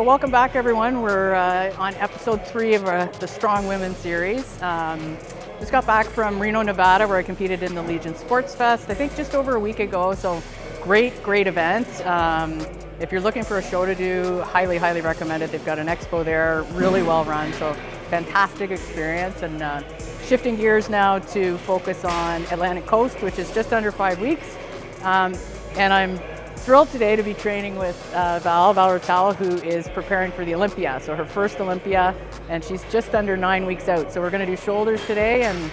welcome back, everyone. We're on episode 3 of the Strong Women series. Just got back from Reno, Nevada, where I competed in the Legion Sports Fest, I think just over a week ago. So great event. If you're looking for a show to do, highly recommend it. They've got an expo there, really well run, so fantastic experience. And shifting gears now to focus on Atlantic Coast, which is just under 5 weeks. And I'm thrilled today to be training with VALERIE, who is preparing for the Olympia. So her first Olympia, and she's just under 9 weeks out. So we're going to do shoulders today, and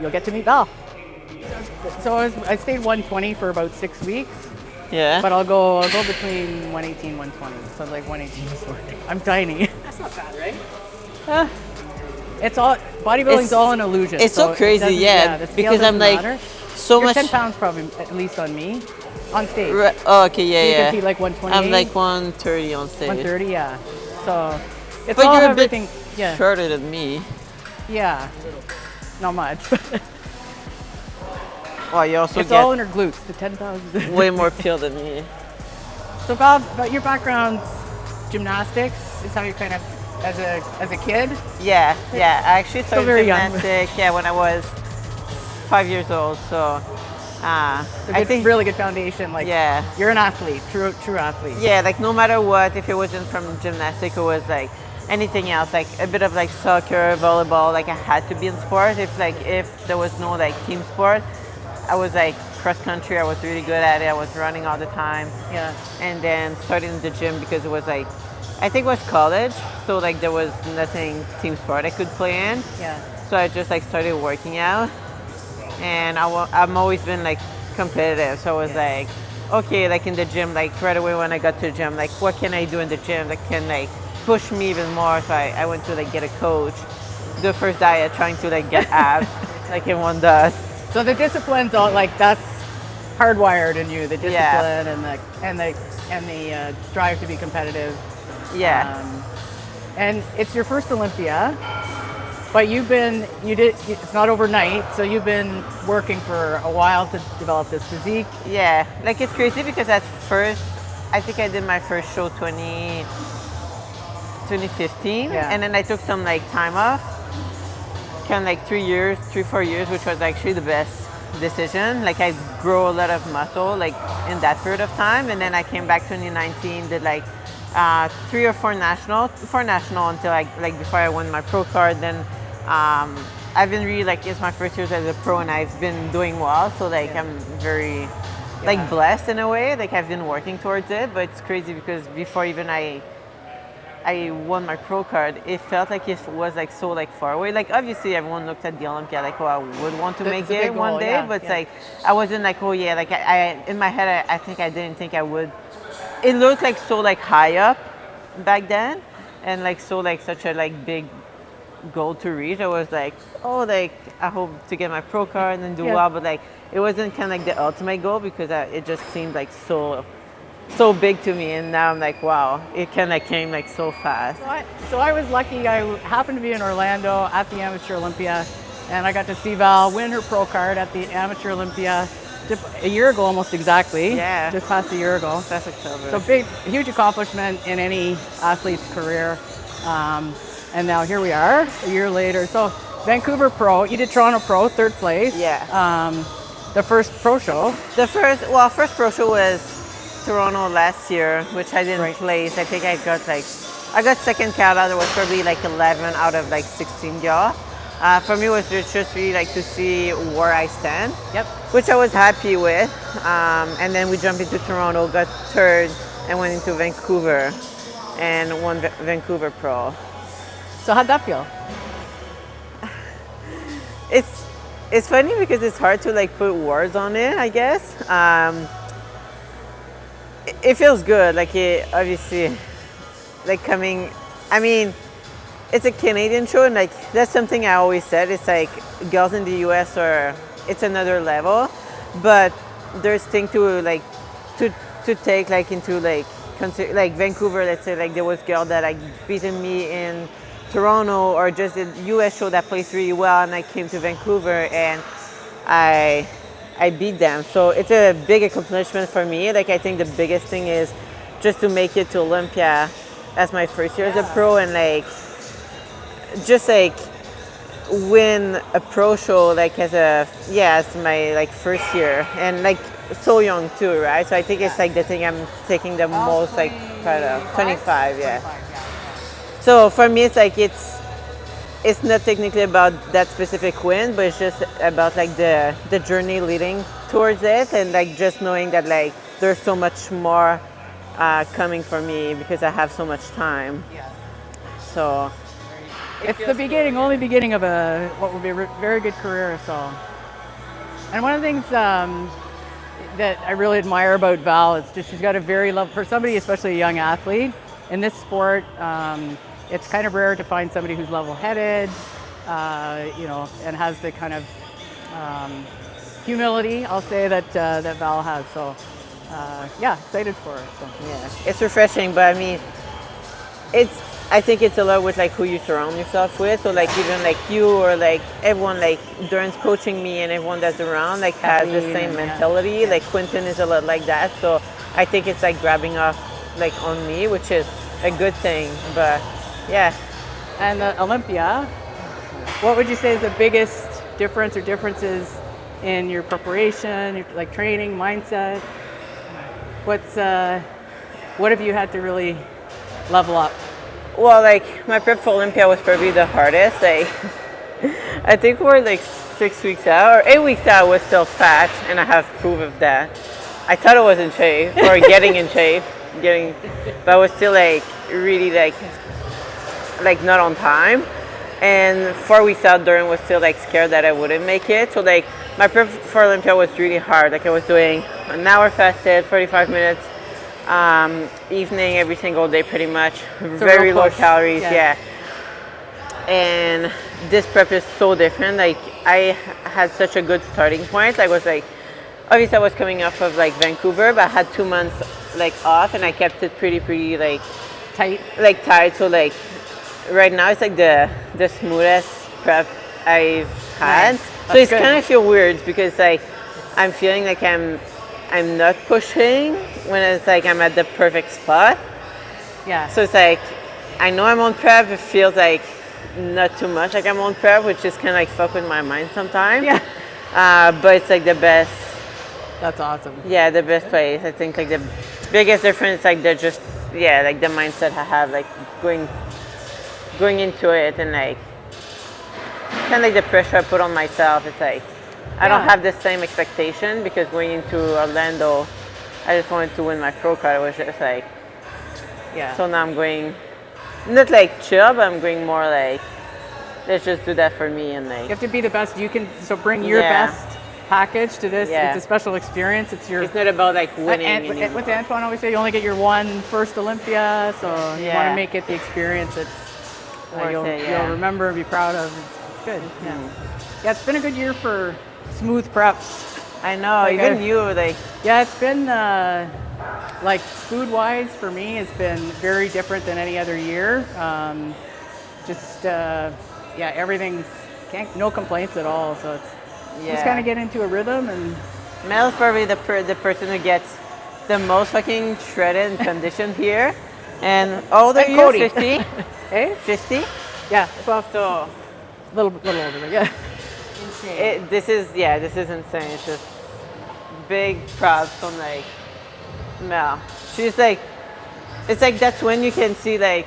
you'll get to meet Val. So I stayed 120 for about 6 weeks. Yeah. But I'll go between 118, 120. So like 118 this morning. I'm tiny. That's not bad, right? It's all bodybuilding's all an illusion. It's so crazy, yeah. Because I'm like so You're much. 10 pounds probably at least on me, on stage. Oh, okay, yeah, so you yeah. can be like 120. I'm like 130 on stage. 130, yeah. So it's but all you're everything. A bit yeah. shorter than me. Yeah. Not much. Well, you also it's get all in her glutes. The 10,000. way more peel than me. So Bob, about your background's gymnastics is how you kind of as a kid. Yeah. I actually started very gymnastics. Yeah, when I was 5 years old. So. I think really good foundation. Like, yeah, you're an athlete, true athlete. Yeah, like no matter what, if it wasn't from gymnastics, it was like anything else, like a bit of like soccer, volleyball. Like I had to be in sport. If there was no like team sport, I was like cross country. I was really good at it. I was running all the time. Yeah. And then started in the gym because it was like, I think it was college, so like there was nothing team sport I could play in. Yeah. So I just like started working out. And I've always been like competitive, so I was like, okay, like in the gym, like right away when I got to the gym, like what can I do in the gym that can like push me even more? So I went to like get a coach, the first diet, trying to like get abs, like everyone does. So the discipline's all like that's hardwired in you, the discipline and the drive to be competitive. Yeah. And it's your first Olympia. But it's not overnight, so you've been working for a while to develop this physique. Yeah, like it's crazy because at first, I think I did my first show 2015, and then I took some like time off, kind of like 4 years, which was actually the best decision. Like I grew a lot of muscle like in that period of time, and then I came back 2019, did like 3 or 4 national until like before I won my pro card. Then I've been really like, it's my first year as a pro and I've been doing well, so like I'm very like blessed in a way. Like I've been working towards it, but it's crazy because before even I won my pro card, it felt like it was like so like far away. Like obviously everyone looked at the Olympia like, oh, I would want to make it one day, but it's like I wasn't like, oh yeah, like I in my head I think I didn't think I would. It looked like so like high up back then, and like so like such a like big goal to reach. I was like, oh, like I hope to get my pro card and do well, but like it wasn't kind of like the ultimate goal because it just seemed like so big to me. And now I'm like, wow, it kind of came like so fast. So I was lucky. I happened to be in Orlando at the Amateur Olympia, and I got to see Val win her pro card at the Amateur Olympia a year ago, almost exactly. Yeah. Just past a year ago. That's October. So huge accomplishment in any athlete's career. And now here we are, a year later. So Vancouver Pro, you did Toronto Pro, 3rd place. Yeah. The first pro show. First pro show was Toronto last year, which I didn't place. I think I got 2nd count out. There was probably like 11 out of like 16 y'all. For me, it was just really like to see where I stand. Yep. Which I was happy with. And then we jumped into Toronto, got 3rd, and went into Vancouver, and won Vancouver Pro. So how'd that feel? It's funny because it's hard to like put words on it, I guess. It feels good. Like it obviously, like coming. I mean, it's a Canadian show, and like that's something I always said. It's like girls in the US it's another level, but there's thing to like to take like into like consider like Vancouver. Let's say like there was girl that like beaten me in Toronto, or just a US show that plays really well, and I came to Vancouver and I beat them. So it's a big accomplishment for me. Like I think the biggest thing is just to make it to Olympia as my first year as a pro, and like just like win a pro show like as my like first year, and like so young too, right? So I think it's like the thing I'm taking the most like pride of. 25, yeah. So for me, it's like it's not technically about that specific win, but it's just about like the journey leading towards it, and like just knowing that like there's so much more coming for me because I have so much time. So it's the beginning, only beginning of what will be a very good career. So, and one of the things that I really admire about Val is just she's got a very love for somebody, especially a young athlete in this sport. It's kind of rare to find somebody who's level-headed, and has the kind of humility, I'll say, that Val has. So, excited for her. So. Yeah, it's refreshing, but I mean, I think it's a lot with like who you surround yourself with. So like even like you or like everyone, like Duran's coaching me and everyone that's around like has the same mentality. Yeah. Like Quentin is a lot like that. So I think it's like grabbing off like on me, which is a good thing. But yeah. And Olympia, what would you say is the biggest difference or differences in your preparation, your like training, mindset? What have you had to really level up? Well, like my prep for Olympia was probably the hardest. Like I think we're like 6 weeks out or 8 weeks out. I was still fat, and I have proof of that. I thought I was in shape or getting in shape, but I was still like really like not on time. And 4 weeks out, Duran was still like scared that I wouldn't make it. So like my prep for Olympia was really hard. Like I was doing an hour fasted, 45 minutes. Evening every single day pretty much, very low calories, yeah. And this prep is so different. Like I had such a good starting point. I was like, obviously I was coming off of like Vancouver, but I had 2 months like off, and I kept it pretty like tight. So like right now it's like the smoothest prep I've had. Nice. So it's kind of feel weird because like I'm feeling like I'm not pushing when it's like I'm at the perfect spot. Yeah. So it's like I know I'm on prep. It feels like not too much like I'm on prep, which is kind of like fuck with my mind sometimes. Yeah. But it's like the best. That's awesome. Yeah, the best place. I think like the biggest difference, like the like the mindset I have, like going into it, and like kind of like the pressure I put on myself. It's like I don't have the same expectation because going into Orlando, I just wanted to win my pro card. It was just like, So now I'm going, not like chill, but I'm going more like, let's just do that for me, and like. You have to be the best you can. So bring your best package to this. It's a special experience. It's not about like winning. What's Antoine always say? You only get your first Olympia, so you want to make it the experience. You'll remember and be proud of. It's good. Yeah, it's been a good year for smooth preps. I know, like even you like. Yeah, it's been like food-wise for me, it's been very different than any other year. Everything's no complaints at all. So it's just kind of get into a rhythm. And Mel's probably the person who gets the most fucking shredded and conditioned here. And old are you? 50? Hey, 50? Yeah, well, so a little older, yeah. This is insane. It's just big props from like Mel. She's like, it's like that's when you can see like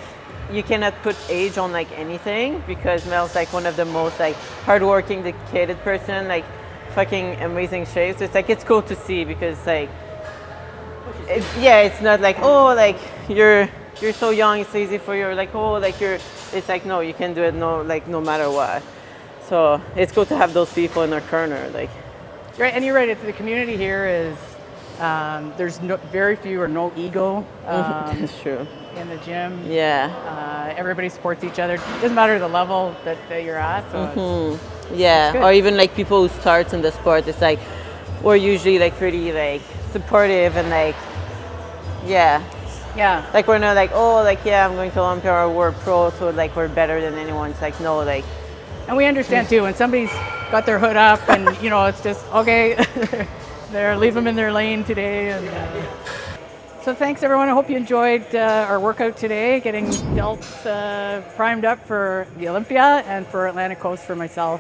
you cannot put age on like anything, because Mel's like one of the most like hardworking, dedicated person, like fucking amazing shape. So it's like it's cool to see, because like it's not like, oh, like you're so young, it's easy for you, like, oh, like it's like, no, you can do it no matter what. So it's cool to have those people in our corner, like. Right, and you're right. The community here is there's very few or no ego. That's true. In the gym. Yeah. Everybody supports each other. It doesn't matter the level that you're at. So it's or even like people who start in the sport, it's like we're usually like pretty like supportive and like like we're not like, oh, like I'm going to Olympia or we're pro, so like we're better than anyone. It's like, no, like. And we understand too, when somebody's got their hood up and it's just okay, leave them in their lane today. And so So thanks everyone. I hope you enjoyed our workout today, getting Delt primed up for the Olympia and for Atlantic Coast for myself.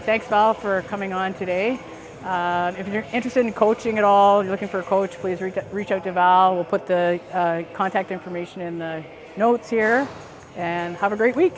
Thanks Val for coming on today. If you're interested in coaching at all, you're looking for a coach, please reach out to Val. We'll put the contact information in the notes here, and have a great week.